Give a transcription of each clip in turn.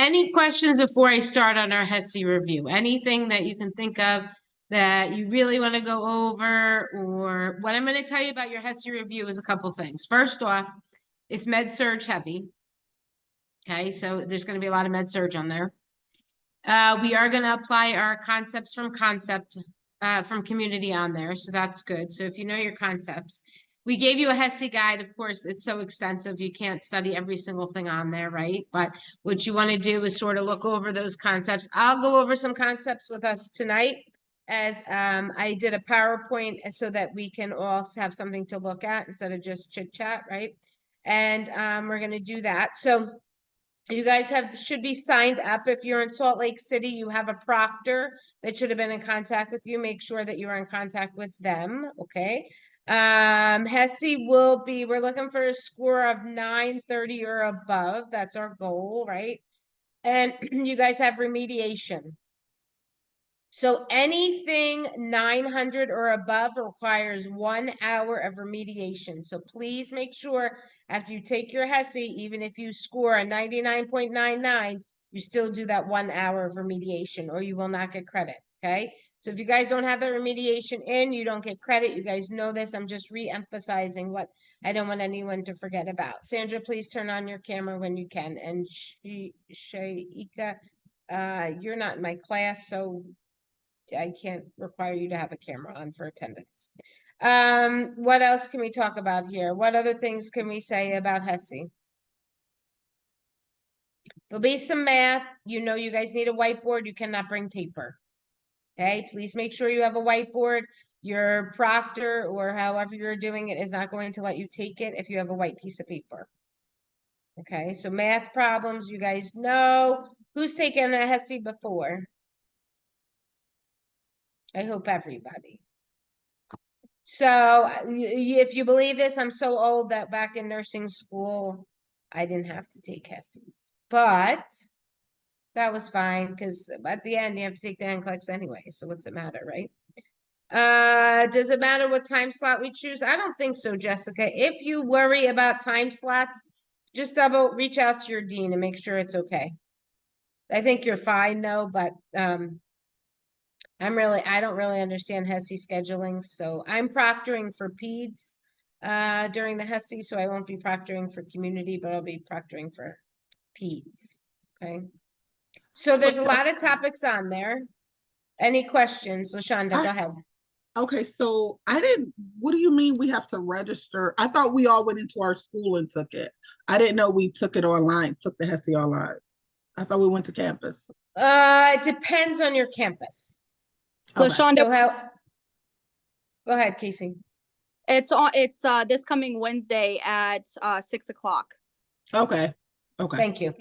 any questions before I start on our HESI review? Anything that you can think of that you really want to go over? Or what I'm going to tell you about your HESI review is a couple things. First off, it's med-surg heavy. Okay, so there's going to be a lot of med-surg on there. We are going to apply our concepts from community on there, so that's good. So if you know your concepts. We gave you a HESI guide. Of course, it's so extensive, you can't study every single thing on there, right? But what you want to do is sort of look over those concepts. I'll go over some concepts with us tonight as I did a PowerPoint so that we can all have something to look at instead of just chit chat, right? And we're going to do that. So you guys should be signed up. If you're in Salt Lake City, you have a proctor that should have been in contact with you. Make sure that you're in contact with them, okay? HESI we're looking for a score of 930 or above. That's our goal, right? And you guys have remediation. So anything 900 or above requires 1 hour of remediation. So please make sure after you take your HESI, even if you score a 99.99, you still do that 1 hour of remediation or you will not get credit, okay? So if you guys don't have the remediation in, you don't get credit. You guys know this. I'm just re-emphasizing what I don't want anyone to forget about. Sandra, please turn on your camera when you can. And Shaika, you're not in my class, so I can't require you to have a camera on for attendance. What else can we talk about here? What other things can we say about HESI? There'll be some math. You know, you guys need a whiteboard. You cannot bring paper. Okay, please make sure you have a whiteboard. Your proctor or however you're doing it is not going to let you take it if you have a white piece of paper. Okay, so math problems, you guys know. Who's taken a HESI before? I hope everybody. So if you believe this, I'm so old that back in nursing school, I didn't have to take HESIs. But that was fine because at the end you have to take the NCLEX anyway. So what's it matter, right? Does it matter what time slot we choose? I don't think so, Jessica. If you worry about time slots, just reach out to your dean and make sure it's okay. I think you're fine though, but I don't really understand HESI scheduling. So I'm proctoring for peds during the HESI, so I won't be proctoring for community, but I'll be proctoring for peds. Okay. So there's a lot of topics on there. Any questions? LaShonda, go ahead. Okay, so what do you mean we have to register? I thought we all went into our school and took it. I didn't know we took it online, took the HESI online. I thought we went to campus. It depends on your campus. Okay. LaShonda, go ahead, Casey. It's this coming Wednesday at 6 o'clock. Okay. Thank you.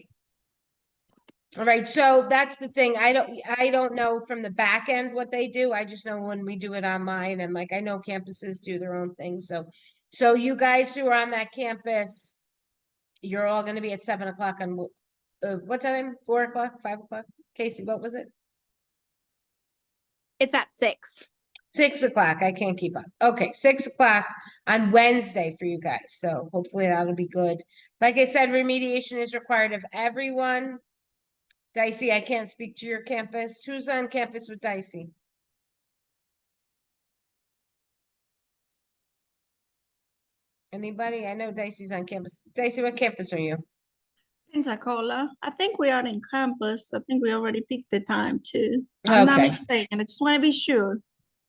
All right, so that's the thing. I don't know from the back end what they do. I just know when we do it online, and like I know campuses do their own thing. So you guys who are on that campus, you're all going to be at 7 o'clock on what time? 4 o'clock, 5 o'clock? Casey, what was it? It's at 6. 6 o'clock. I can't keep up. Okay, 6 o'clock on Wednesday for you guys. So hopefully that'll be good. Like I said, remediation is required of everyone. Dicey, I can't speak to your campus. Who's on campus with Dicey? Anybody? I know Dicey's on campus. Dicey, what campus are you? Pensacola. I think we are in campus. I think we already picked the time too. I'm not mistaken. I just want to be sure.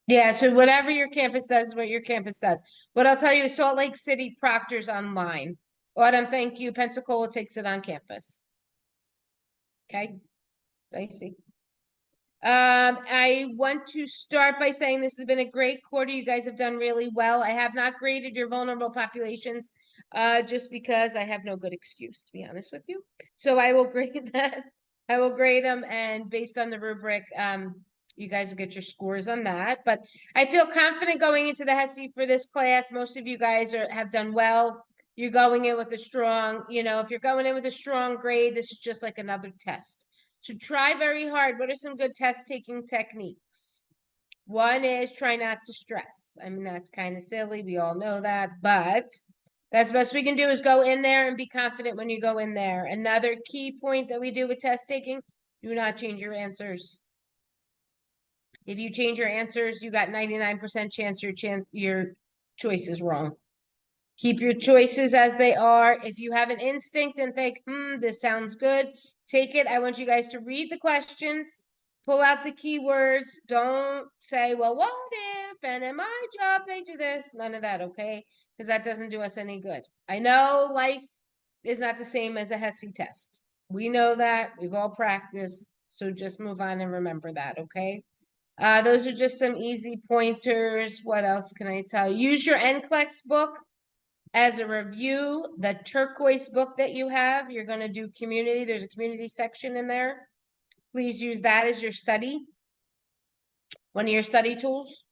Yeah, so whatever your campus does, what your campus does. What I'll tell you is Salt Lake City proctors online. Autumn, thank you. Pensacola takes it on campus. Okay, Dicey. I want to start by saying this has been a great quarter. You guys have done really well. I have not graded your vulnerable populations just because I have no good excuse, to be honest with you. So I will grade that. I will grade them, and based on the rubric, you guys will get your scores on that. But I feel confident going into the HESI for this class. Most of you guys have done well. You're going in with a strong, if you're going in with a strong grade, this is just like another test. So try very hard. What are some good test-taking techniques? One is try not to stress. I mean, that's kind of silly. We all know that. But That's the best we can do is go in there and be confident when you go in there. Another key point that we do with test taking, do not change your answers. If you change your answers, you got 99% chance your choice is wrong. Keep your choices as they are. If you have an instinct and think, this sounds good, take it. I want you guys to read the questions, pull out the keywords. Don't say, well, what if, and in my job, they do this. None of that, okay? Because that doesn't do us any good. I know life is not the same as a HESI test. We know that. We've all practiced. So just move on and remember that, okay? Those are just some easy pointers. What else can I tell you? Use your NCLEX book as a review. The turquoise book that you have, you're going to do community. There's a community section in there. Please use that as your study. One of your study tools.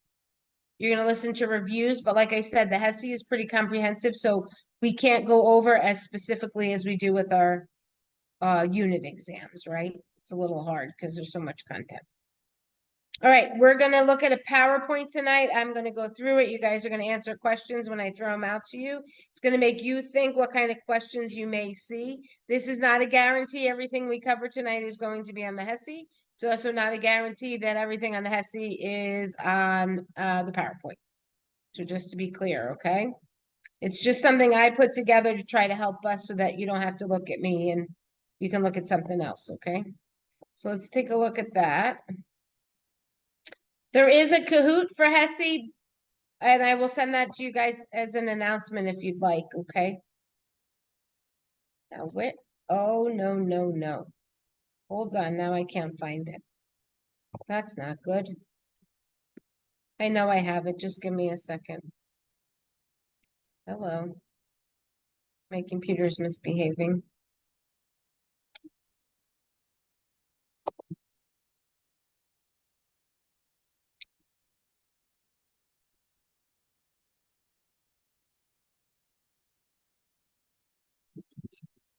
You're going to listen to reviews, but like I said, the HESI is pretty comprehensive, so we can't go over as specifically as we do with our unit exams, right? It's a little hard because there's so much content. All right, we're going to look at a PowerPoint tonight. I'm going to go through it. You guys are going to answer questions when I throw them out to you. It's going to make you think what kind of questions you may see. This is not a guarantee everything we cover tonight is going to be on the HESI. It's also not a guarantee that everything on the HESI is on the PowerPoint. So just to be clear, okay? It's just something I put together to try to help us so that you don't have to look at me and you can look at something else, okay? So let's take a look at that. There is a Kahoot for HESI, and I will send that to you guys as an announcement if you'd like, okay? Now, where? Oh, no, no, no. Hold on, now I can't find it. That's not good. I know I have it, just give me a second. Hello. My computer's misbehaving.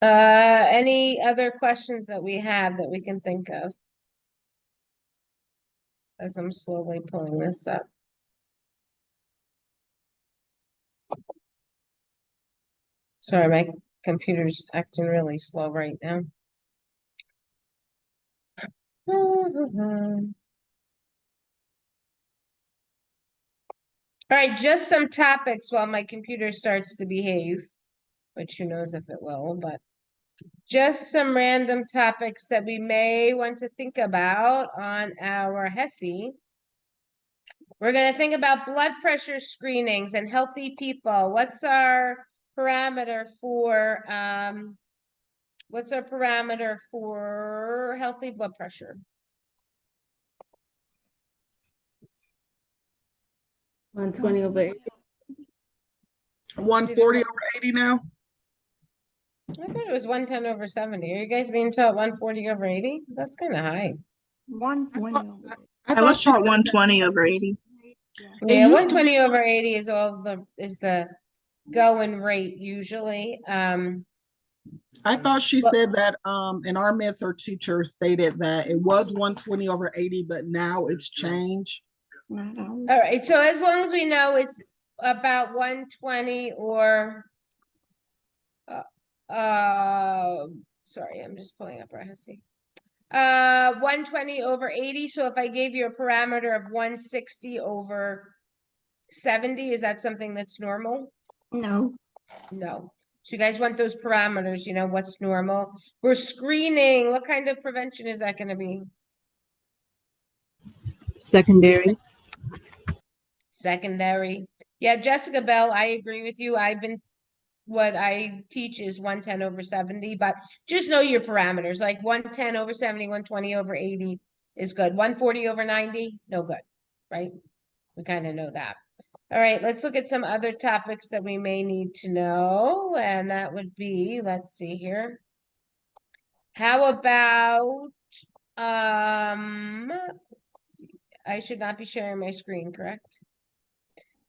Any other questions that we have that we can think of? As I'm slowly pulling this up. Sorry, my computer's acting really slow right now. All right, just some topics while my computer starts to behave, which who knows if it will, but just some random topics that we may want to think about on our HESI. We're going to think about blood pressure screenings and healthy people. What's our parameter for healthy blood pressure? 120 over 80. 140 over 80 now? I thought it was 110 over 70. Are you guys being taught 140 over 80? That's kind of high. 120 over. I was thought taught 120 over 80. Yeah, used to 120 over 80 is the going rate usually. I thought she said that in our med-surg teacher stated that it was 120 over 80, but now it's changed. All right, so as long as we know it's about 120 or sorry, I'm just pulling up our HESI. 120 over 80. So if I gave you a parameter of 160 over 70, is that something that's normal? No. No. So you guys want those parameters, you know, what's normal? We're screening. What kind of prevention is that going to be? Secondary. Secondary. Yeah, Jessica Bell, I agree with you. What I teach is 110 over 70, but just know your parameters. Like 110 over 70, 120 over 80 is good. 140 over 90, no good, right? We kind of know that. All right, let's look at some other topics that we may need to know. And that would be, let's see here. How about, let's see. I should not be sharing my screen, correct?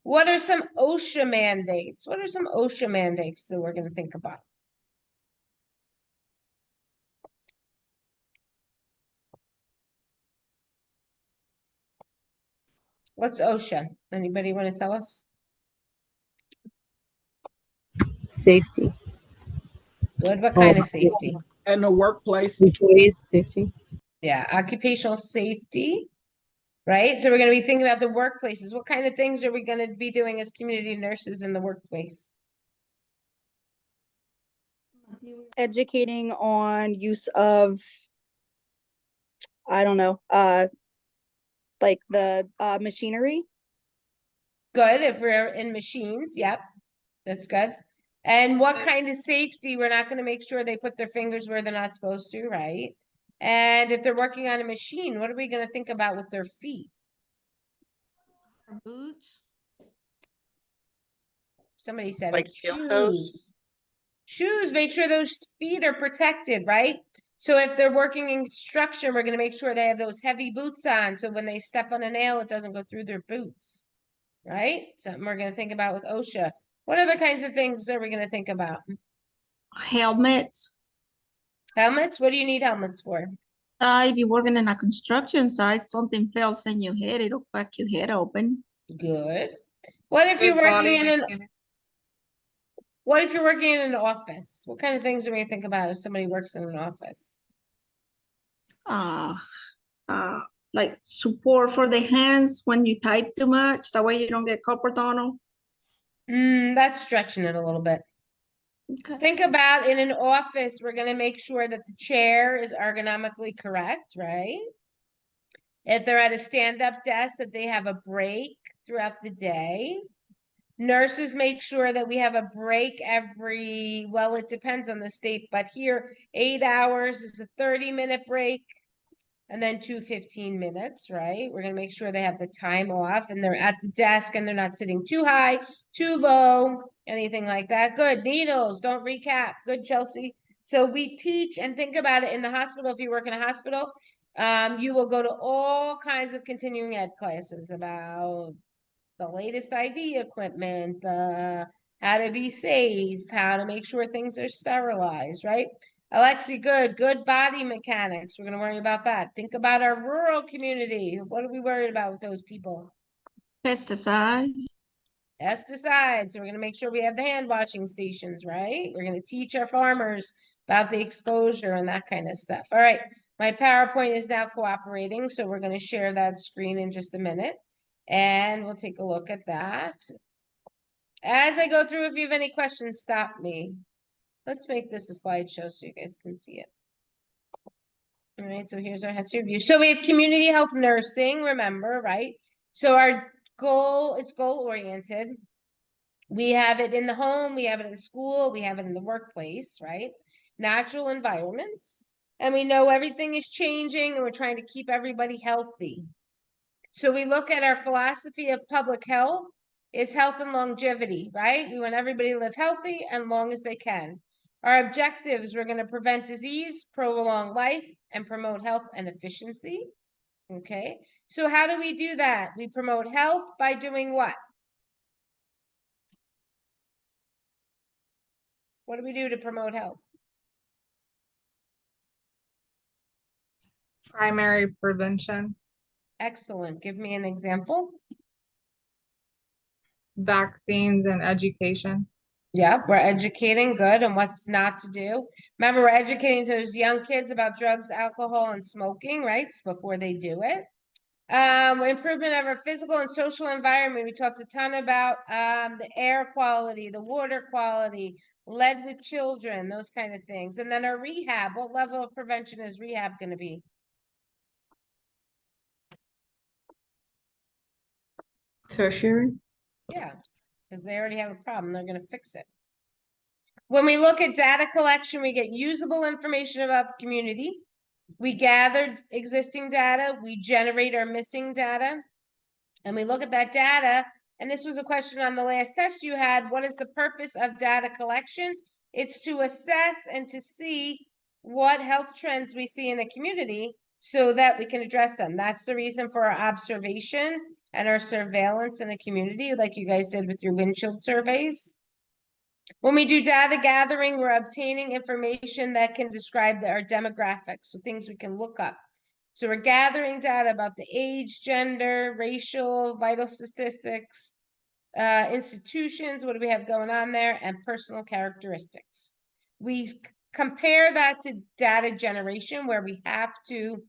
What are some OSHA mandates? What are some OSHA mandates that we're going to think about? What's OSHA? Anybody want to tell us? Safety. Good. What kind of safety? And the workplace. Employees safety. Yeah, occupational safety, right? So we're going to be thinking about the workplaces. What kind of things are we going to be doing as community nurses in the workplace? Educating on use of, I don't know, like the machinery. Good. If we're in machines, yep, that's good. And what kind of safety? We're not going to make sure they put their fingers where they're not supposed to, right? And if they're working on a machine, what are we going to think about with their feet? Boots. Somebody said Like it. steel toes? Shoes, make sure those feet are protected, right? So if they're working in construction, we're going to make sure they have those heavy boots on. So when they step on a nail, it doesn't go through their boots, right? Something we're going to think about with OSHA. What other kinds of things are we going to think about? Helmets. Helmets? What do you need helmets for? If you're working in a construction site, something falls in your head, it'll crack your head open. Good. What if you're working in an office? What kind of things do we think about if somebody works in an office? Uh, like support for the hands when you type too much, that way you don't get carpal tunnel. That's stretching it a little bit. Okay. Think about in an office, we're going to make sure that the chair is ergonomically correct, right? If they're at a stand-up desk, that they have a break throughout the day. Nurses make sure that we have a break well, it depends on the state, but here 8 hours is a 30-minute break and then 2 15 minutes, right? We're going to make sure they have the time off and they're at the desk and they're not sitting too high, too low, anything like that. Good. Needles, don't recap. Good, Chelsea. So we teach and think about it in the hospital. If you work in a hospital, you will go to all kinds of continuing ed classes about the latest IV equipment, how to be safe, how to make sure things are sterilized, right? Alexi, good body mechanics. We're going to worry about that. Think about our rural community. What are we worried about with those people? Pesticides. Pesticides. So we're going to make sure we have the hand washing stations, right? We're going to teach our farmers about the exposure and that kind of stuff. All right. My PowerPoint is now cooperating, so we're going to share that screen in just a minute. And we'll take a look at that. As I go through, if you have any questions, stop me. Let's make this a slideshow so you guys can see it. All right, so here's our HESI review. So we have community health nursing, remember, right? So our goal, it's goal-oriented. We have it in the home, we have it in school, we have it in the workplace, right? Natural environments. And we know everything is changing and we're trying to keep everybody healthy. So we look at our philosophy of public health is health and longevity, right? We want everybody to live healthy and long as they can. Our objectives, we're going to prevent disease, prolong life, and promote health and efficiency. Okay, so how do we do that? We promote health by doing what? What do we do to promote health? Primary prevention. Excellent. Give me an example. Vaccines and education. Yep, we're educating, good, and what's not to do. Remember, we're educating those young kids about drugs, alcohol, and smoking, right? Before they do it. Improvement of our physical and social environment. We talked a ton about the air quality, the water quality, lead with children, those kind of things. And then our rehab, what level of prevention is rehab going to be? Tertiary. Yeah, because they already have a problem. They're going to fix it. When we look at data collection, we get usable information about the community. We gathered existing data. We generate our missing data. And we look at that data. And this was a question on the last test you had. What is the purpose of data collection? It's to assess and to see what health trends we see in a community so that we can address them. That's the reason for our observation and our surveillance in a community, like you guys did with your windshield surveys. When we do data gathering, we're obtaining information that can describe our demographics, so things we can look up. So we're gathering data about the age, gender, racial, vital statistics, institutions, what do we have going on there, and personal characteristics. We compare that to data generation, where we have to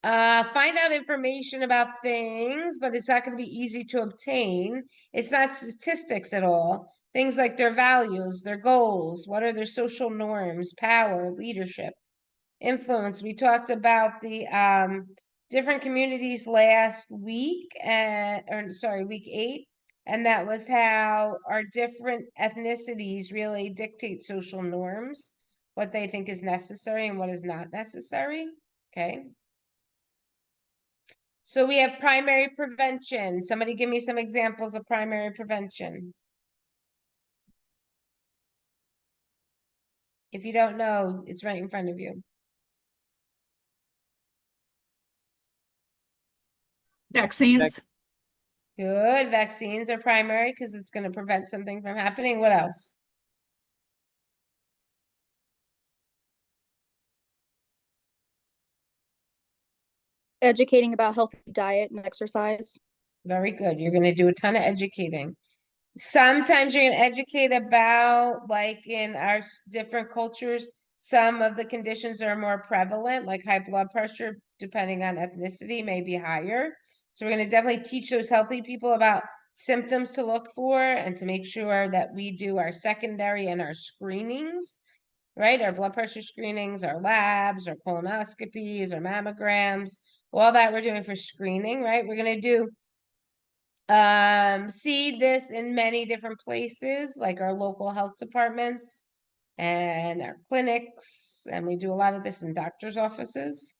find out information about things, but it's not going to be easy to obtain. It's not statistics at all. Things like their values, their goals, what are their social norms, power, leadership, influence. We talked about the different communities last week, week 8, and that was how our different ethnicities really dictate social norms, what they think is necessary and what is not necessary. Okay. So we have primary prevention. Somebody give me some examples of primary prevention. If you don't know, it's right in front of you. Vaccines. Good. Vaccines are primary because it's going to prevent something from happening. What else? Educating about healthy diet and exercise. Very good. You're going to do a ton of educating. Sometimes you're going to educate about, like in our different cultures, some of the conditions are more prevalent, like high blood pressure, depending on ethnicity, may be higher. So we're going to definitely teach those healthy people about symptoms to look for and to make sure that we do our secondary and our screenings, right? Our blood pressure screenings, our labs, our colonoscopies, our mammograms, all that we're doing for screening, right? We're going to do see this in many different places, like our local health departments and our clinics, and we do a lot of this in doctors' offices.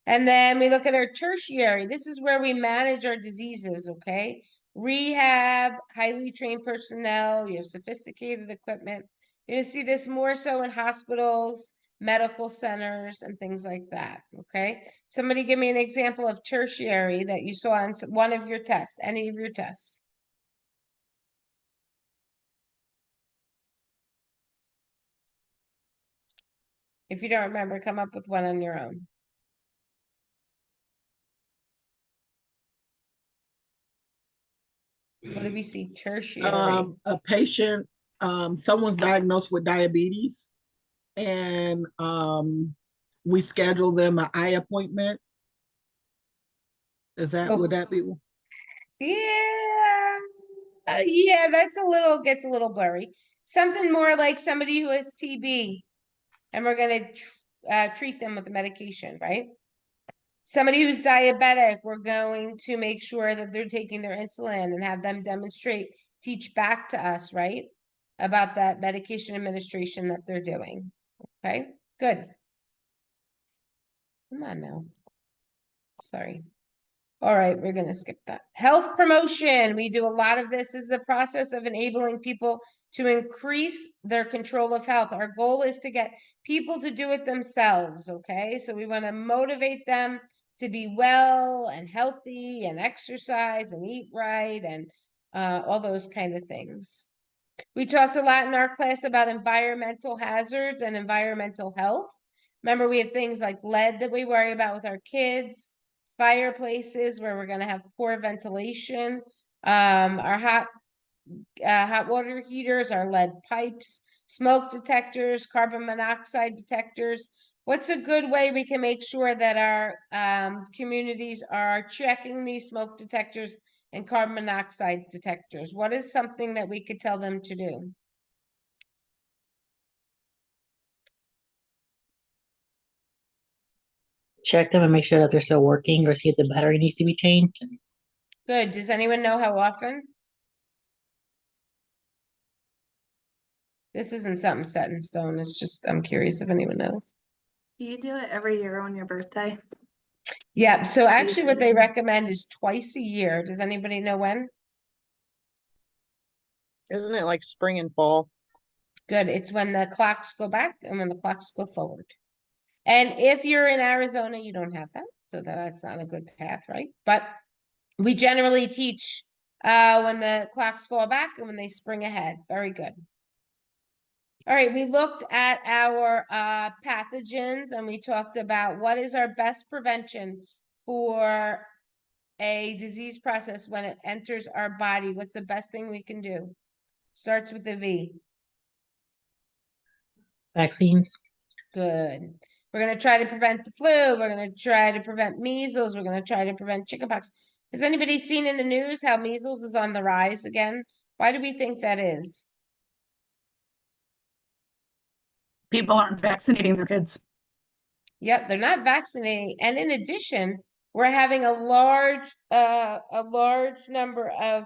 And then we look at our tertiary. This is where we manage our diseases, okay? Rehab, highly trained personnel, you have sophisticated equipment. You're going to see this more so in hospitals, medical centers, and things like that, okay? Somebody give me an example of tertiary that you saw on one of your tests, any of your tests. If you don't remember, come up with one on your own. What did we see? Tertiary. A patient, someone's diagnosed with diabetes, and we schedule them an eye appointment. Would that be? Yeah. Yeah, that's gets a little blurry. Something more like somebody who has TB, and we're going to treat them with a medication, right? Somebody who's diabetic, we're going to make sure that they're taking their insulin and have them teach back to us, right? About that medication administration that they're doing. Okay, good. Come on now. Sorry. All right, we're going to skip that. Health promotion. We do a lot of this is the process of enabling people to increase their control of health. Our goal is to get people to do it themselves, okay? So we want to motivate them to be well and healthy and exercise and eat right and all those kind of things. We talked a lot in our class about environmental hazards and environmental health. Remember, we have things like lead that we worry about with our kids, fireplaces where we're going to have poor ventilation, our hot water heaters, our lead pipes, smoke detectors, carbon monoxide detectors. What's a good way we can make sure that our communities are checking these smoke detectors and carbon monoxide detectors? What is something that we could tell them to do? Check them and make sure that they're still working, or see if the battery needs to be changed. Good. Does anyone know how often? This isn't something set in stone. It's just, I'm curious if anyone knows. Do you do it every year on your birthday? Yeah, so actually what they recommend is twice a year. Does anybody know when? Isn't it like spring and fall? Good. It's when the clocks go back and when the clocks go forward. And if you're in Arizona, you don't have that. So that's not a good path, right? But we generally teach when the clocks fall back and when they spring ahead. Very good. All right, we looked at our pathogens and we talked about what is our best prevention for a disease process when it enters our body, what's the best thing we can do? Starts with a V. Vaccines. Good. We're going to try to prevent the flu. We're going to try to prevent measles. We're going to try to prevent chickenpox. Has anybody seen in the news how measles is on the rise again? Why do we think that is? People aren't vaccinating their kids. Yep, they're not vaccinating. And in addition, we're having a large number of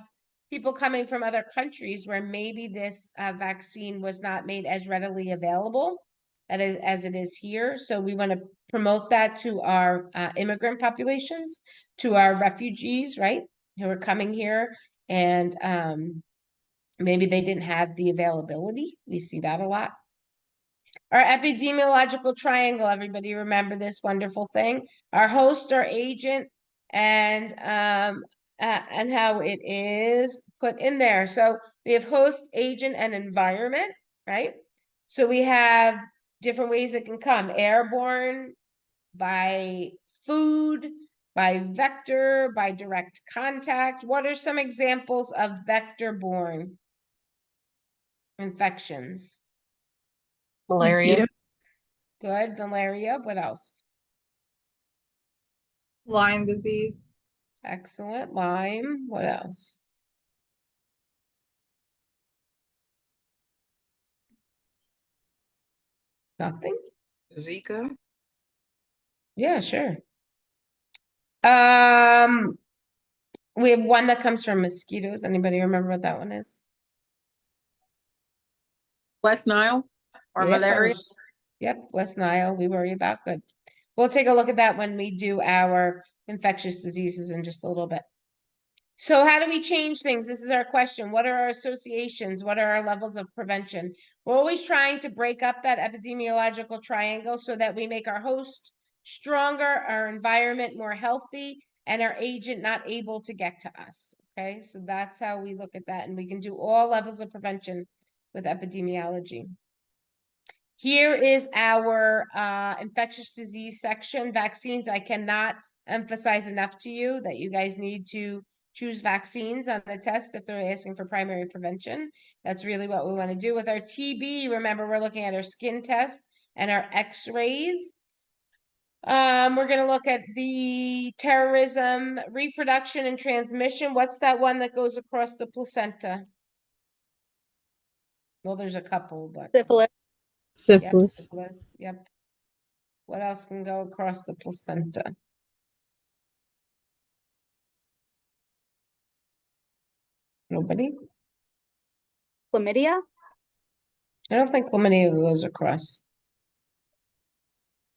people coming from other countries where maybe this vaccine was not made as readily available as it is here. So we want to promote that to our immigrant populations, to our refugees, right, who are coming here, and maybe they didn't have the availability. We see that a lot. Our epidemiological triangle, everybody remember this wonderful thing? Our host, our agent, and how it is put in there. So we have host, agent, and environment, right? So we have different ways it can come. Airborne, by food, by vector, by direct contact. What are some examples of vector-borne infections? Malaria. Good, malaria. What else? Lyme disease. Excellent. Lyme. What else? Nothing? Zika. Yeah, sure. We have one that comes from mosquitoes. Anybody remember what that one is? West Nile or Yep, malaria? Yep, West Nile, we worry about. Good. We'll take a look at that when we do our infectious diseases in just a little bit. So how do we change things? This is our question. What are our associations? What are our levels of prevention? We're always trying to break up that epidemiological triangle so that we make our host stronger, our environment more healthy, and our agent not able to get to us. Okay, so that's how we look at that. And we can do all levels of prevention with epidemiology. Here is our infectious disease section. Vaccines, I cannot emphasize enough to you that you guys need to choose vaccines on the test if they're asking for primary prevention. That's really what we want to do. With our TB, remember we're looking at our skin test and our x-rays. We're going to look at the terrorism, reproduction, and transmission. What's that one that goes across the placenta? Well, there's a couple, but... Syphilis. Syphilis. Yep, syphilis. Yep. What else can go across the placenta? Nobody? Chlamydia. I don't think chlamydia goes across.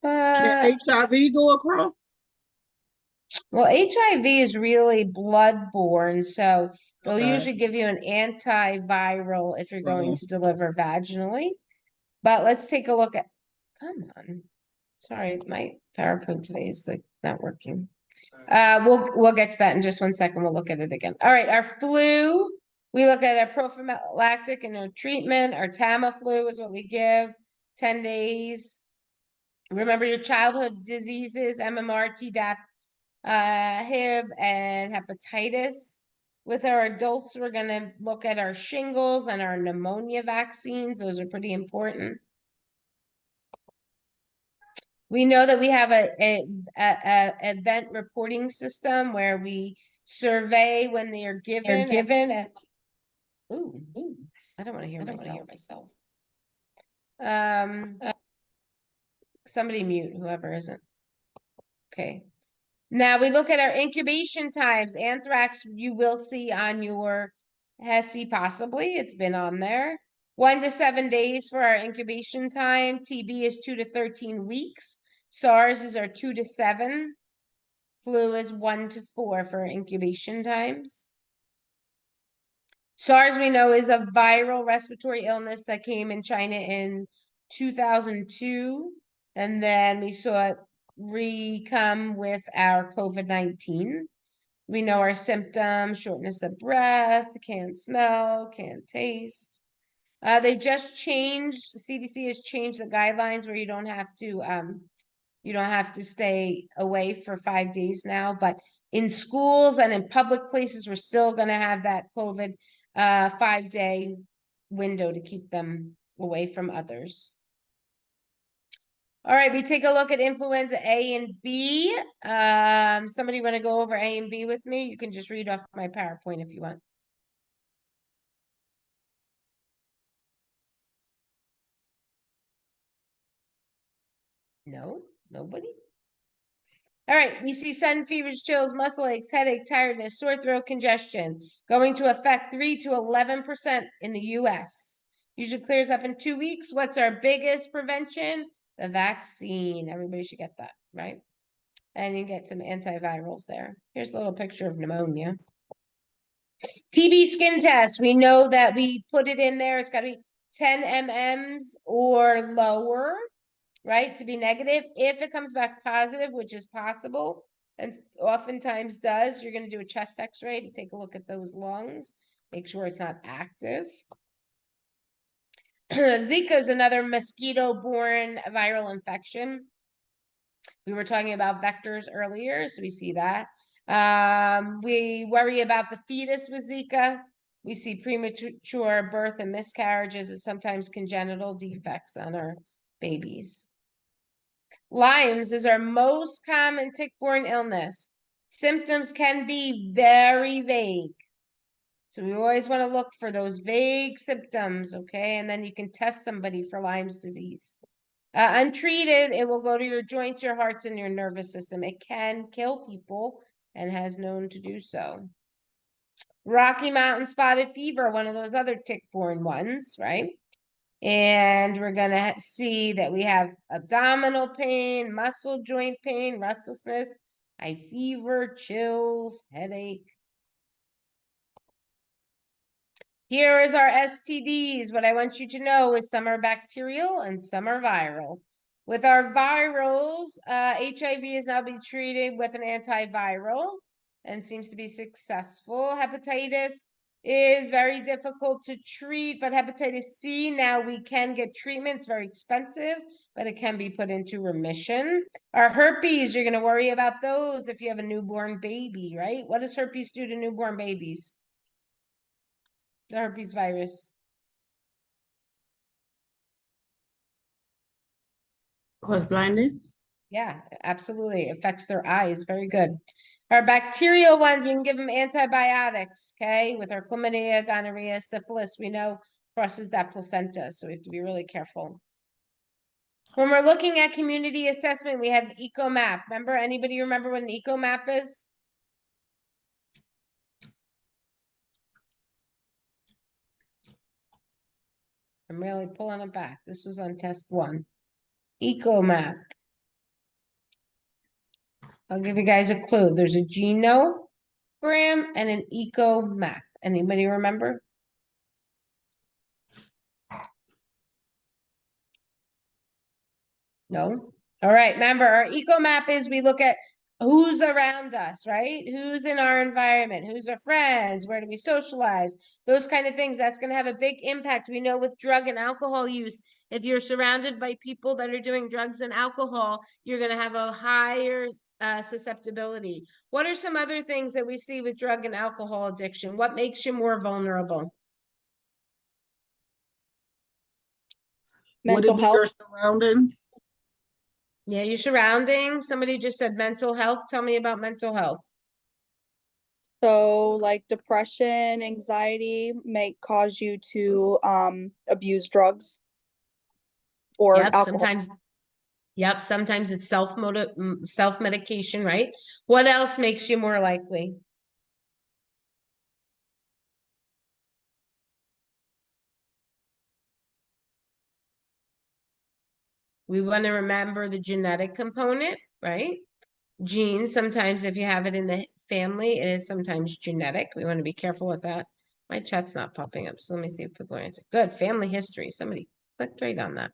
Can HIV go across? Well, HIV is really blood-borne, so they'll Okay. usually give you an antiviral if you're going Right. to deliver vaginally. But let's take a look at, come on. Sorry, my PowerPoint today is like not working. We'll get to that in just 1 second. We'll look at it again. All right, our flu, we look at our prophylactic and our treatment. Our Tamiflu is what we give, 10 days. Remember your childhood diseases, MMR, Tdap, HIV, and hepatitis. With our adults, we're going to look at our shingles and our pneumonia vaccines. Those are pretty important. We know that we have a event reporting system where we survey when they are given. Ooh, I don't want to hear myself. Somebody mute whoever isn't. Okay. Now we look at our incubation times. Anthrax, you will see on your HESI possibly. It's been on there. 1 to 7 days for our incubation time. TB is 2 to 13 weeks. SARS is our 2 to 7. Flu is 1 to 4 for incubation times. SARS, we know, is a viral respiratory illness that came in China in 2002. And then we saw it re-come with our COVID-19. We know our symptoms: shortness of breath, can't smell, can't taste. They've just changed, CDC has changed the guidelines where you don't have to stay away for 5 days now, but In schools and in public places, we're still going to have that COVID 5-day window to keep them away from others. All right, we take a look at influenza A and B. Somebody want to go over A and B with me? You can just read off my PowerPoint if you want. No, nobody? All right, we see sudden fevers, chills, muscle aches, headache, tiredness, sore throat, congestion, going to affect 3 to 11% in the US. Usually clears up in 2 weeks. What's our biggest prevention? The vaccine. Everybody should get that, right? And you get some antivirals there. Here's a little picture of pneumonia. TB skin test. We know that we put it in there. It's got to be 10 mm's or lower, right, to be negative. If it comes back positive, which is possible, and oftentimes does, you're going to do a chest x-ray to take a look at those lungs, make sure it's not active. Zika is another mosquito-borne viral infection. We were talking about vectors earlier, so we see that. We worry about the fetus with Zika. We see premature birth and miscarriages and sometimes congenital defects on our babies. Lyme's is our most common tick-borne illness. Symptoms can be very vague. So we always want to look for those vague symptoms, okay? And then you can test somebody for Lyme's disease. Untreated, it will go to your joints, your hearts, and your nervous system. It can kill people and has known to do so. Rocky Mountain spotted fever, one of those other tick-borne ones, right? And we're going to see that we have abdominal pain, muscle joint pain, restlessness, high fever, chills, headache. Here is our STDs. What I want you to know is some are bacterial and some are viral. With our virals, HIV is now being treated with an antiviral and seems to be successful. Hepatitis is very difficult to treat, but hepatitis C, now we can get treatment. It's very expensive, but it can be put into remission. Our herpes, you're going to worry about those if you have a newborn baby, right? What does herpes do to newborn babies? The herpes virus. Cause blindness? Yeah, absolutely. It affects their eyes. Very good. Our bacterial ones, we can give them antibiotics, okay? With our chlamydia, gonorrhea, syphilis, we know crosses that placenta, so we have to be really careful. When we're looking at community assessment, we have the eco map. Remember, anybody remember what an eco map is? I'm really pulling it back. This was on test 1. Eco map. I'll give you guys a clue. There's a genogram and an eco map. Anybody remember? No? All right. Remember, our eco map is we look at who's around us, right? Who's in our environment? Who's our friends? Where do we socialize? Those kind of things. That's going to have a big impact. We know with drug and alcohol use, if you're surrounded by people that are doing drugs and alcohol, you're going to have a higher susceptibility. What are some other things that we see with drug and alcohol addiction? What makes you more vulnerable? Mental health. Your surroundings? Yeah, your surroundings. Somebody just said mental health. Tell me about mental health. So like depression, anxiety may cause you to abuse drugs or alcohol. Sometimes it's self-medication, right? What else makes you more likely? We want to remember the genetic component, right? Genes, sometimes if you have it in the family, it is sometimes genetic. We want to be careful with that. My chat's not popping up, so let me see if people are answering. Good, family history. Somebody clicked right on that.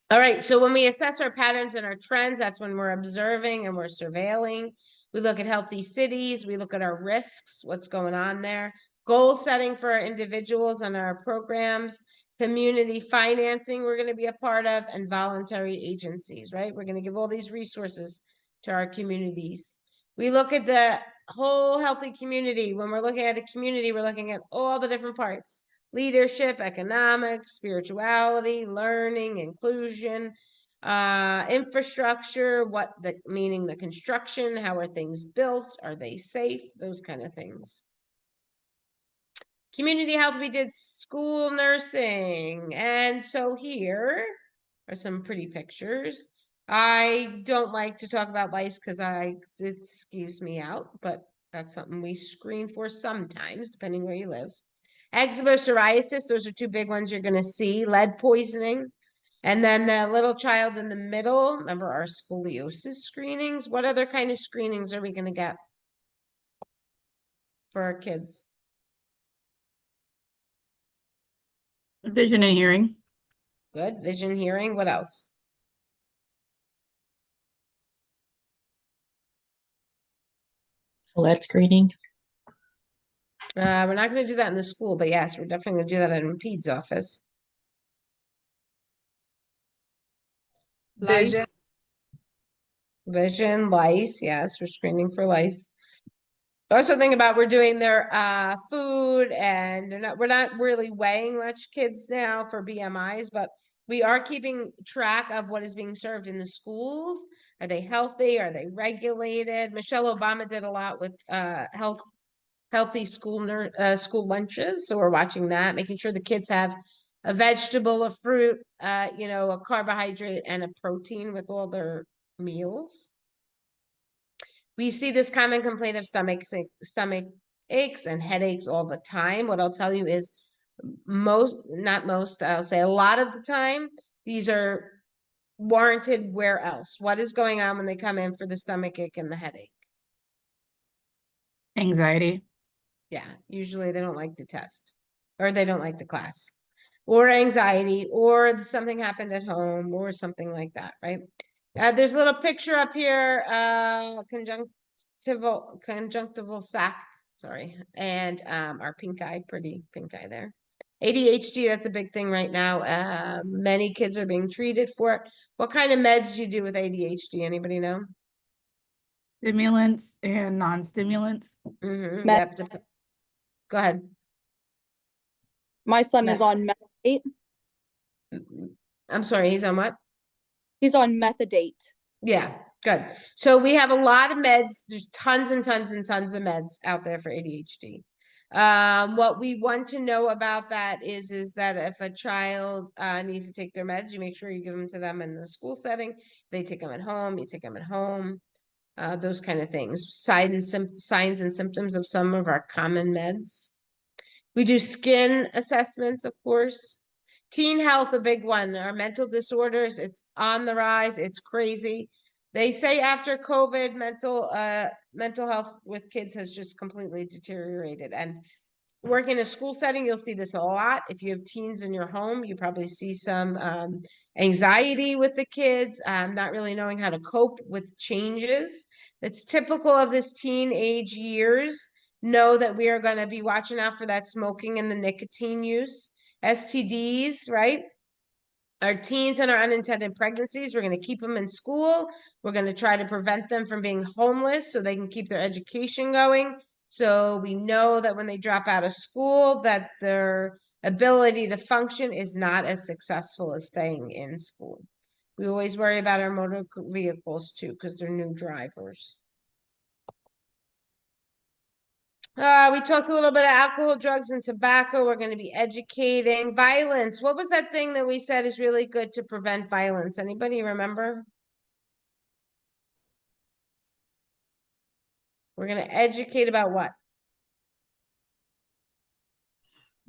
All right, so when we assess our patterns and our trends, that's when we're observing and we're surveilling. We look at healthy cities. We look at our risks, what's going on there. Goal setting for our individuals and our programs. Community financing we're going to be a part of, and voluntary agencies, right? We're going to give all these resources to our communities. We look at the whole healthy community. When we're looking at a community, we're looking at all the different parts: leadership, economics, spirituality, learning, inclusion, infrastructure, meaning the construction, how are things built, are they safe, those kind of things. Community health, we did school nursing. And so here are some pretty pictures. I don't like to talk about lice because it skeeves me out, but that's something we screen for sometimes, depending where you live. Eczema, psoriasis, those are two big ones you're going to see. Lead poisoning. And then the little child in the middle, remember our scoliosis screenings? What other kind of screenings are we going to get for our kids? Vision and hearing. Good. Vision, hearing. What else? Lead screening. We're not going to do that in the school, but yes, we're definitely going to do that in PEDS office. Vision. Vision, lice. Yes, we're screening for lice. Also think about we're doing their food, and we're not really weighing much kids now for BMIs, but we are keeping track of what is being served in the schools. Are they healthy? Are they regulated? Michelle Obama did a lot with healthy school lunches, so we're watching that, making sure the kids have a vegetable, a fruit, a carbohydrate, and a protein with all their meals. We see this common complaint of stomach aches and headaches all the time. What I'll tell you is I'll say a lot of the time, these are warranted. Where else? What is going on when they come in for the stomach ache and the headache? Anxiety. Yeah, usually they don't like the test, or they don't like the class, or anxiety, or something happened at home, or something like that, right? There's a little picture up here, conjunctival sac, sorry, and our pink eye, pretty pink eye there. ADHD, that's a big thing right now. Many kids are being treated for it. What kind of meds do you do with ADHD? Anybody know? Stimulants and non-stimulants. Yep. Go ahead. My son is on methadate. I'm sorry, he's on what? He's on methadate. Yeah, good. So we have a lot of meds. There's tons and tons and tons of meds out there for ADHD. What we want to know about that is that if a child needs to take their meds, you make sure you give them to them in the school setting. If they take them at home, you take them at home. Those kind of things. Signs and symptoms of some of our common meds. We do skin assessments, of course. Teen health, a big one. Our mental disorders, it's on the rise. It's crazy. They say after COVID, mental health with kids has just completely deteriorated. And work in a school setting, you'll see this a lot. If you have teens in your home, you probably see some anxiety with the kids, not really knowing how to cope with changes. That's typical of this teenage years. Know that we are going to be watching out for that smoking and the nicotine use. STDs, right? Our teens and our unintended pregnancies, we're going to keep them in school. We're going to try to prevent them from being homeless so they can keep their education going. So we know that when they drop out of school, that their ability to function is not as successful as staying in school. We always worry about our motor vehicles too, because they're new drivers. We talked a little bit of alcohol, drugs, and tobacco. We're going to be educating. Violence. What was that thing that we said is really good to prevent violence? Anybody remember? We're going to educate about what?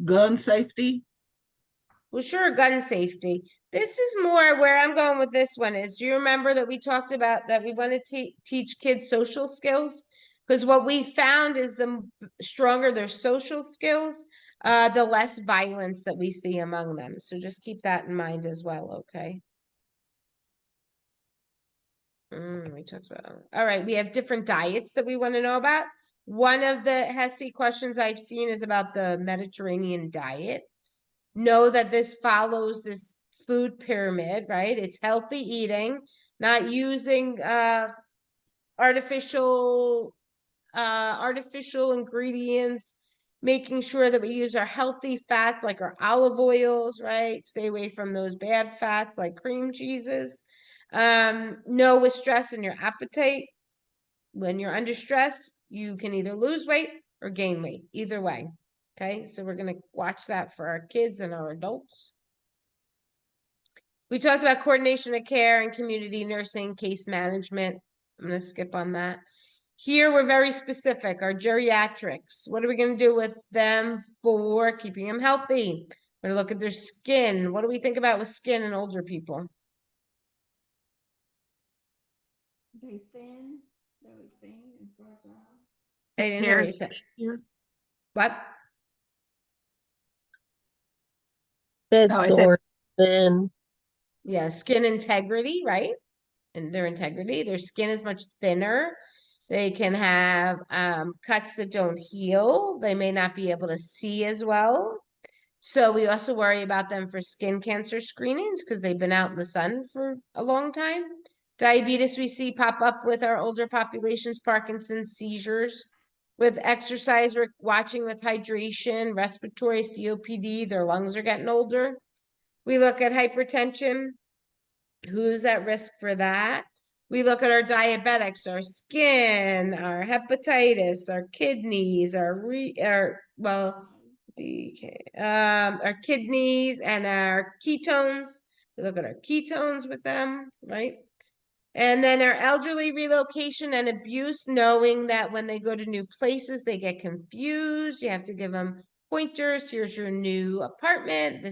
Gun safety. Well, sure, gun safety. This is more where I'm going with this one is, do you remember that we talked about that we want to teach kids social skills? Because what we found is the stronger their social skills, the less violence that we see among them. So just keep that in mind as well, okay? We talked about, all right, we have different diets that we want to know about. One of the HESI questions I've seen is about the Mediterranean diet. Know that this follows this food pyramid, right? It's healthy eating, not using artificial ingredients, making sure that we use our healthy fats like our olive oils, right? Stay away from those bad fats like cream cheeses. Know with stress and your appetite. When you're under stress, you can either lose weight or gain weight, either way. Okay, so we're going to watch that for our kids and our adults. We talked about coordination of care and community nursing, case management. I'm going to skip on that. Here, we're very specific. Our geriatrics, what are we going to do with them for keeping them healthy? We're going to look at their skin. What do we think about with skin in older people? They thin, very thin and fragile. I didn't hear what you said. What? That's Oh, I the said- word. Then Yeah, skin integrity, right? And their integrity, their skin is much thinner. They can have cuts that don't heal. They may not be able to see as well. So we also worry about them for skin cancer screenings because they've been out in the sun for a long time. Diabetes we see pop up with our older populations, Parkinson's, seizures. With exercise, we're watching with hydration, respiratory, COPD, their lungs are getting older. We look at hypertension, who's at risk for that. We look at our diabetics, our skin, our hepatitis, our kidneys, our kidneys and our ketones. We look at our ketones with them, right? And then our elderly relocation and abuse, knowing that when they go to new places, they get confused. You have to give them pointers. Here's your new apartment.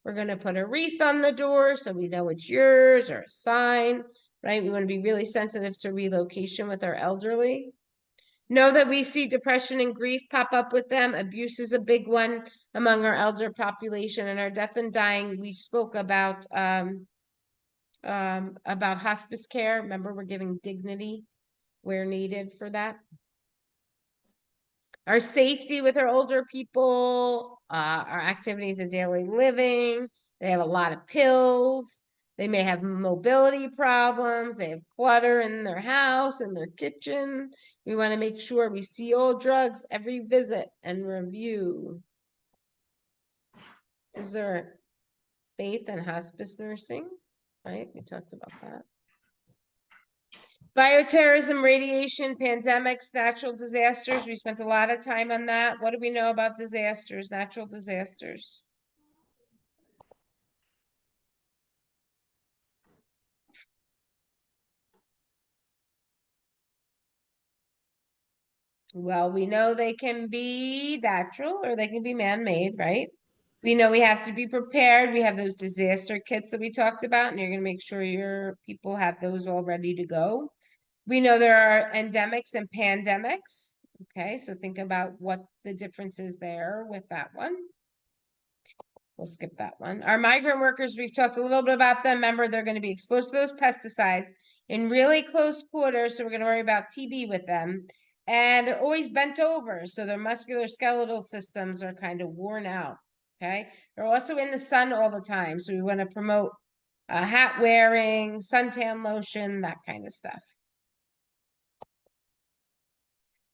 We're going to put a wreath on the door so we know it's yours, or a sign, right? We want to be really sensitive to relocation with our elderly. Know that we see depression and grief pop up with them. Abuse is a big one among our elder population, and our death and dying. We spoke about hospice care. Remember, we're giving dignity where needed for that. Our safety with our older people, our activities of daily living. They have a lot of pills. They may have mobility problems. They have clutter in their house, in their kitchen. We want to make sure we see all drugs every visit and review. Is there faith in hospice nursing? Right, we talked about that. Bioterrorism, radiation, pandemics, natural disasters. We spent a lot of time on that. What do we know about disasters, natural disasters? Well, we know they can be natural or they can be man-made, right? We know we have to be prepared. We have those disaster kits that we talked about, and you're going to make sure your people have those all ready to go. We know there are endemics and pandemics. Okay, so think about what the difference is there with that one. We'll skip that one. Our migrant workers, we've talked a little bit about them. Remember, they're going to be exposed to those pesticides in really close quarters, so we're going to worry about TB with them. And they're always bent over, so their musculoskeletal systems are kind of worn out. Okay, they're also in the sun all the time, so we want to promote hat wearing, suntan lotion, that kind of stuff.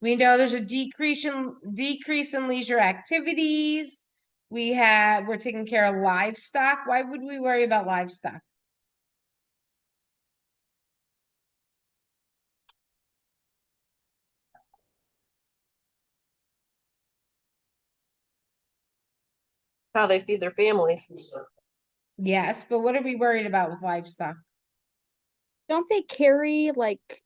We know there's a decrease in leisure activities. We're taking care of livestock. Why would we worry about livestock? How they feed their families. Yes, but what are we worried about with livestock? Don't they carry like,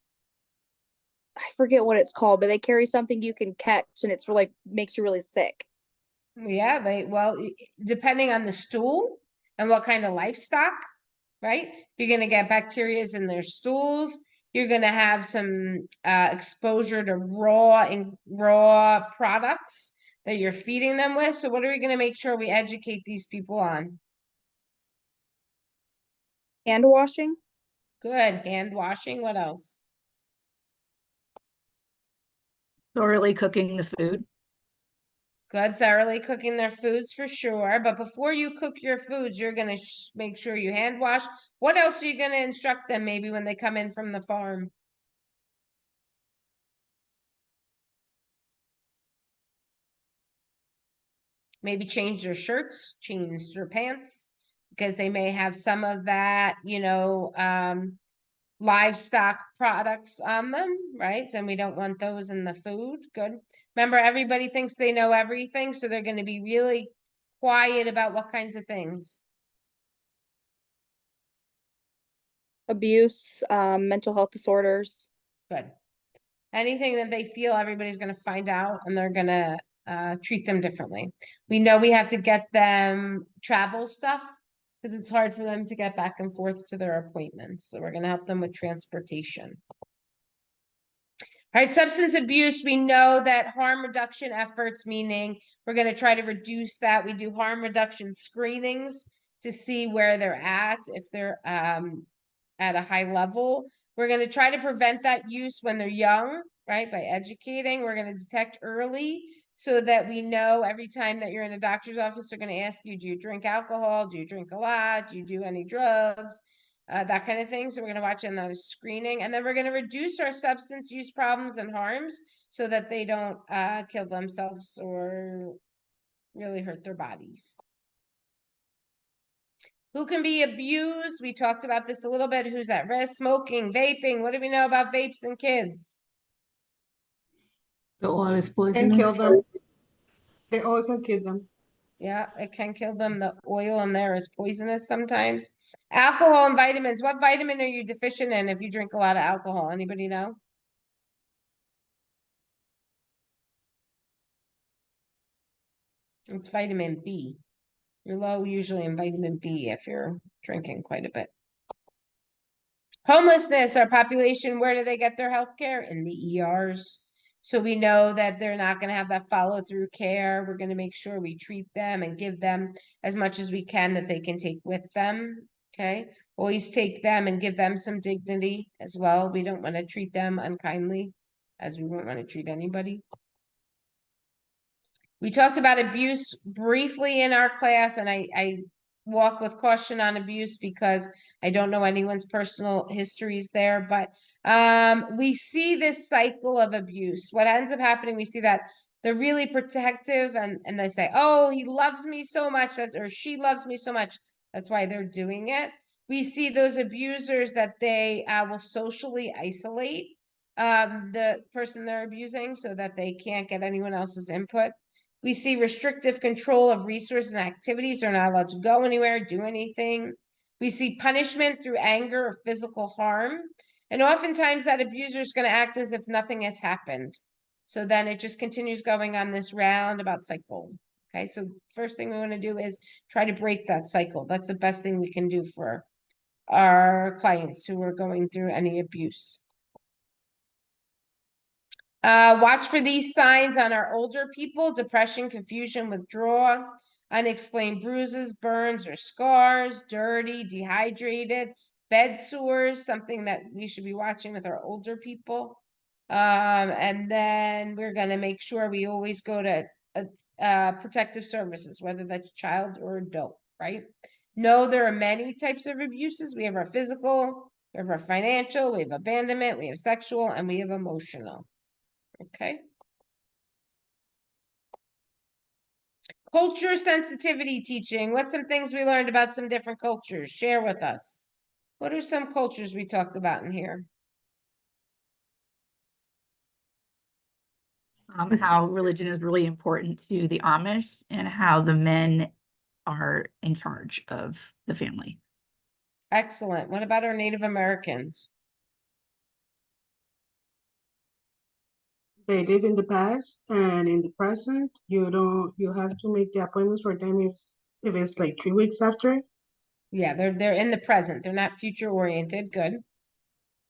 I forget what it's called, but they carry something you can catch and it's like makes you really sick. Yeah, depending on the stool and what kind of livestock, right? You're going to get bacteria in their stools. You're going to have some exposure to raw products that you're feeding them with. So what are we going to make sure we educate these people on? Hand washing. Good. Hand washing. What else? Thoroughly cooking the food. Good. Thoroughly cooking their foods for sure. But before you cook your foods, you're going to make sure you hand wash. What else are you going to instruct them maybe when they come in from the farm? maybe change their shirts, change their pants, because they may have some of that, livestock products on them, right? And we don't want those in the food. Good. Remember, everybody thinks they know everything, so they're going to be really quiet about what kinds of things. Abuse, mental health disorders. Good. Anything that they feel everybody's going to find out, and they're going to treat them differently. We know we have to get them travel stuff because it's hard for them to get back and forth to their appointments. So we're going to help them with transportation. All right, substance abuse, we know that harm reduction efforts, meaning we're going to try to reduce that. We do harm reduction screenings to see where they're at, if they're at a high level. We're going to try to prevent that use when they're young, right? By educating, we're going to detect early so that we know every time that you're in a doctor's office, they're going to ask you, do you drink alcohol? Do you drink a lot? Do you do any drugs? That kind of thing. So we're going to watch another screening, and then we're going to reduce our substance use problems and harms so that they don't kill themselves or really hurt their bodies. Who can be abused? We talked about this a little bit. Who's at risk? Smoking, vaping. What do we know about vapes and kids? The oil is Can kill poisonous. them. The oil can kill them. Yeah, it can kill them. The oil in there is poisonous sometimes. Alcohol and vitamins. What vitamin are you deficient in if you drink a lot of alcohol? Anybody know? It's vitamin B. You're low usually in vitamin B if you're drinking quite a bit. Homelessness, our population, where do they get their health care? In the ERs. So we know that they're not going to have that follow-through care. We're going to make sure we treat them and give them as much as we can that they can take with them. Okay. Always take them and give them some dignity as well. We don't want to treat them unkindly, as we won't want to treat anybody. We talked about abuse briefly in our class, and I walk with caution on abuse because I don't know anyone's personal histories there, but we see this cycle of abuse. What ends up happening, we see that they're really protective and they say, oh, he loves me so much, or she loves me so much. That's why they're doing it. We see those abusers that they will socially isolate the person they're abusing so that they can't get anyone else's input. We see restrictive control of resources and activities. They're not allowed to go anywhere, do anything. We see punishment through anger or physical harm. And oftentimes that abuser is going to act as if nothing has happened. So then it just continues going on this roundabout cycle. Okay, so first thing we want to do is try to break that cycle. That's the best thing we can do for our clients who are going through any abuse. Watch for these signs on our older people: depression, confusion, withdrawal, unexplained bruises, burns or scars, dirty, dehydrated, bed sores, something that we should be watching with our older people. And then we're going to make sure we always go to protective services, whether that's child or adult, right? No, there are many types of abuses. We have our physical, we have our financial, we have abandonment, we have sexual, and we have emotional. Okay. Culture sensitivity teaching. What's some things we learned about some different cultures? Share with us. What are some cultures we talked about in here? How religion is really important to the Amish and how the men are in charge of the family. Excellent. What about our Native Americans? They live in the past and in the present. You have to make the appointments for them if it's like 3 weeks after. Yeah, they're in the present. They're not future oriented. Good.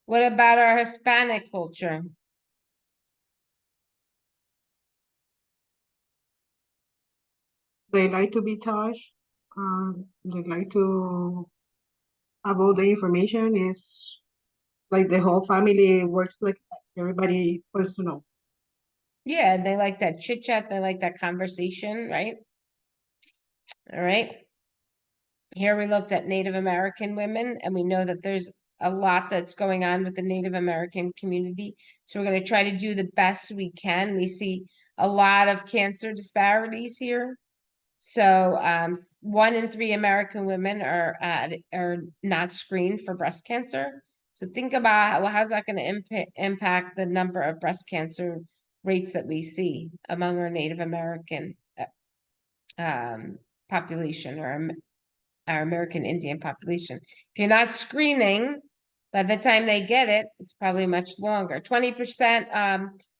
What about our Hispanic culture? They like to be touched. They like to have all the information. Is like the whole family works like everybody wants to know. Yeah, they like that chit chat. They like that conversation, right? All right. Here we looked at Native American women, and we know that there's a lot that's going on with the Native American community. So we're going to try to do the best we can. We see a lot of cancer disparities here. So 1 in 3 American women are not screened for breast cancer. So think about how's that going to impact the number of breast cancer rates that we see among our Native American population, or our American Indian population. If you're not screening, by the time they get it, it's probably much longer. 20%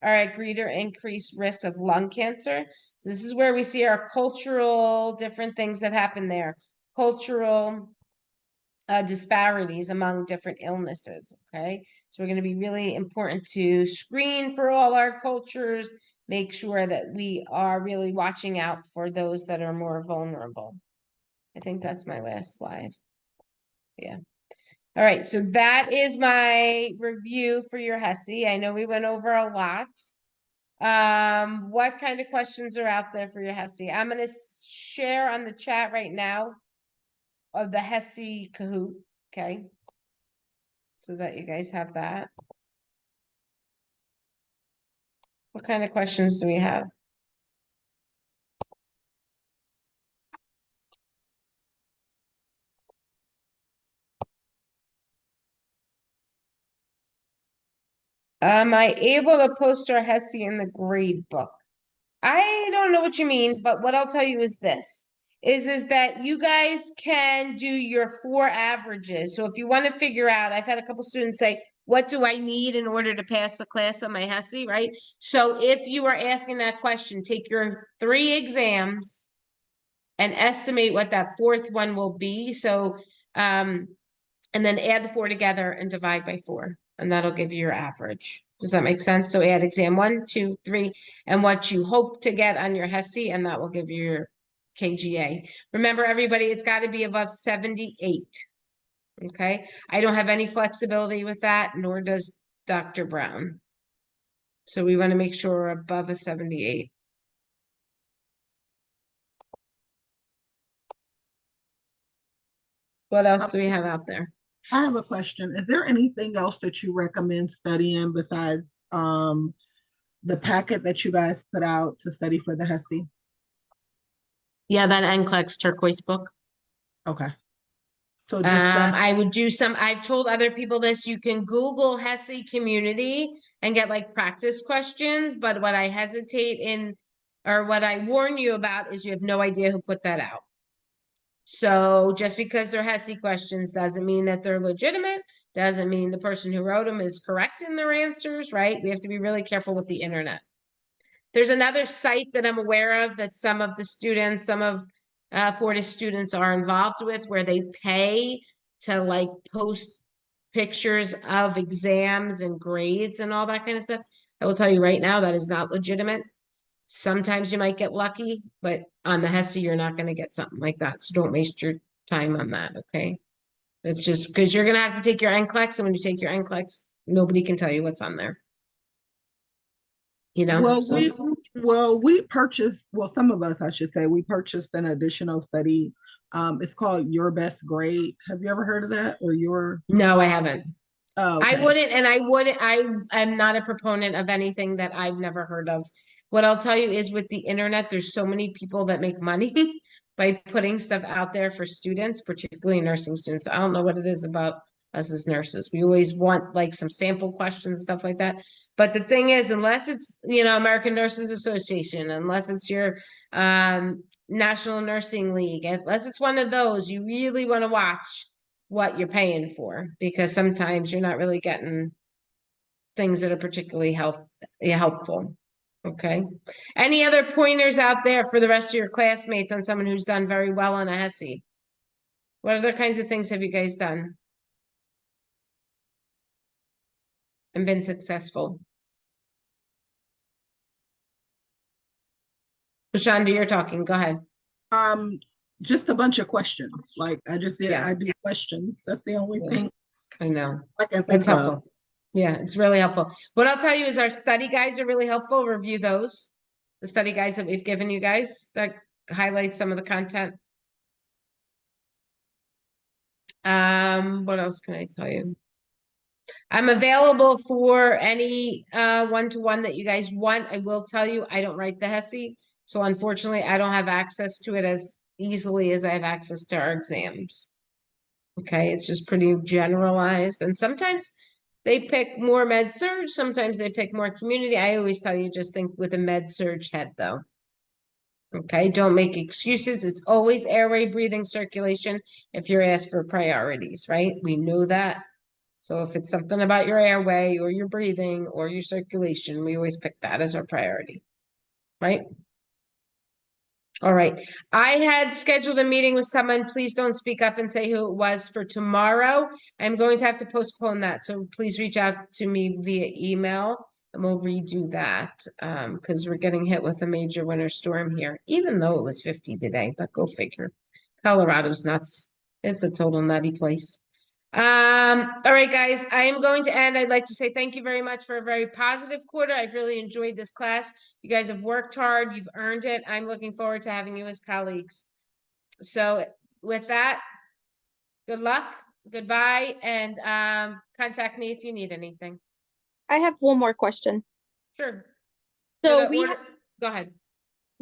are at greater increased risk of lung cancer. So this is where we see our cultural different things that happen there. Cultural disparities among different illnesses, okay? So we're going to be really important to screen for all our cultures, make sure that we are really watching out for those that are more vulnerable. I think that's my last slide. Yeah. All right, so that is my review for your HESI. I know we went over a lot. What kind of questions are out there for your HESI? I'm going to share on the chat right now of the HESI Kahoot, okay? So that you guys have that. What kind of questions do we have? Am I able to post our HESI in the grade book? I don't know what you mean, but what I'll tell you is this, is that you guys can do your 4 averages. So if you want to figure out, I've had a couple students say, what do I need in order to pass the class on my HESI, right? So if you are asking that question, take your 3 exams and estimate what that 4th one will be. So, and then add the 4 together and divide by 4, and that'll give you your average. Does that make sense? So add exam 1, 2, 3, and what you hope to get on your HESI, and that will give you your KGA. Remember, everybody, it's got to be above 78. Okay? I don't have any flexibility with that, nor does Dr. Brown. So we want to make sure we're above a 78. What else do we have out there? I have a question. Is there anything else that you recommend studying besides the packet that you guys put out to study for the HESI? Yeah, that NCLEX turquoise book. Okay. So just that. I would do some, I've told other people this, you can Google HESI community and get like practice questions, but what I hesitate in, or what I warn you about is you have no idea who put that out. So just because they're HESI questions doesn't mean that they're legitimate, doesn't mean the person who wrote them is correct in their answers, right? We have to be really careful with the internet. There's another site that I'm aware of that some of the students, some of Fortis students are involved with, where they pay to like post pictures of exams and grades and all that kind of stuff. I will tell you right now, that is not legitimate. Sometimes you might get lucky, but on the HESI, you're not going to get something like that. So don't waste your time on that, okay? It's just because you're going to have to take your NCLEX, and when you take your NCLEX, nobody can tell you what's on there. You know? We purchased, well, some of us, I should say, we purchased an additional study. It's called Your Best Grade. Have you ever heard of that? Or your? No, I haven't. Oh, okay. I'm not a proponent of anything that I've never heard of. What I'll tell you is with the internet, there's so many people that make money by putting stuff out there for students, particularly nursing students. I don't know what it is about us as nurses. We always want like some sample questions, stuff like that. But the thing is, unless it's, you know, American Nurses Association, unless it's your National Nursing League, unless it's one of those, you really want to watch what you're paying for, because sometimes you're not really getting things that are particularly helpful. Okay. Any other pointers out there for the rest of your classmates on someone who's done very well on a HESI? What other kinds of things have you guys done and been successful? Shonda, you're talking. Go ahead. Just a bunch of questions. Like I do questions. That's the only thing. I know. I can think That's of. helpful. Yeah, it's really helpful. What I'll tell you is our study guides are really helpful. Review those. The study guides that we've given you guys that highlight some of the content. What else can I tell you? I'm available for any one-to-one that you guys want. I will tell you, I don't write the HESI, So unfortunately, I don't have access to it as easily as I have access to our exams. Okay, it's just pretty generalized, and sometimes they pick more med surge, sometimes they pick more community. I always tell you, just think with a med surge head though. Okay, don't make excuses. It's always airway, breathing, circulation if you're asked for priorities, right? We know that. So if it's something about your airway or your breathing or your circulation, we always pick that as our priority, right? All right. I had scheduled a meeting with someone. Please don't speak up and say who it was for tomorrow. I'm going to have to postpone that. So please reach out to me via email and we'll redo that. Because we're getting hit with a major winter storm here, even though it was 50 today, but go figure. Colorado's nuts. It's a total nutty place. All right, guys, I am going to end. I'd like to say thank you very much for a very positive quarter. I've really enjoyed this class. You guys have worked hard. You've earned it. I'm looking forward to having you as colleagues. So with that, good luck, goodbye, and contact me if you need anything. I have one more question. Sure. So go ahead.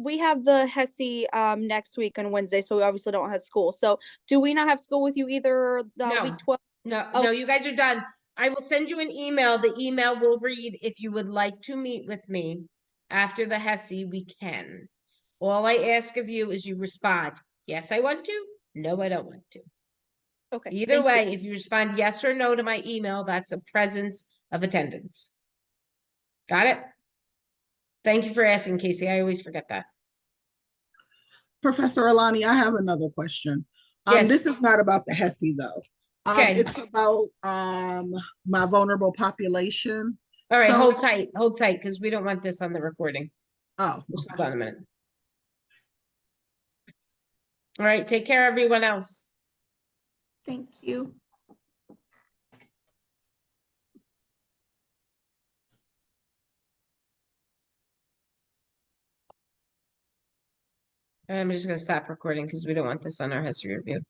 We have the HESI next week on Wednesday, so we obviously don't have school. So do we not have school with you either week 12? No, you guys are done. I will send you an email. The email will read, if you would like to meet with me after the HESI, we can. All I ask of you is you respond. Yes, I want to. No, I don't want to. Okay. Either way, if you respond yes or no to my email, that's a presence of attendance. Got it? Thank you for asking, Casey. I always forget that. Professor Alani, I have another question. Yes. This is not about the HESI though. Okay. It's about my vulnerable population. All right, So- hold tight, because we don't want this on the recording. Oh, Just okay. hold on a minute. All right, take care, everyone else. Thank you. I'm just gonna stop recording because we don't want this on our HESI review.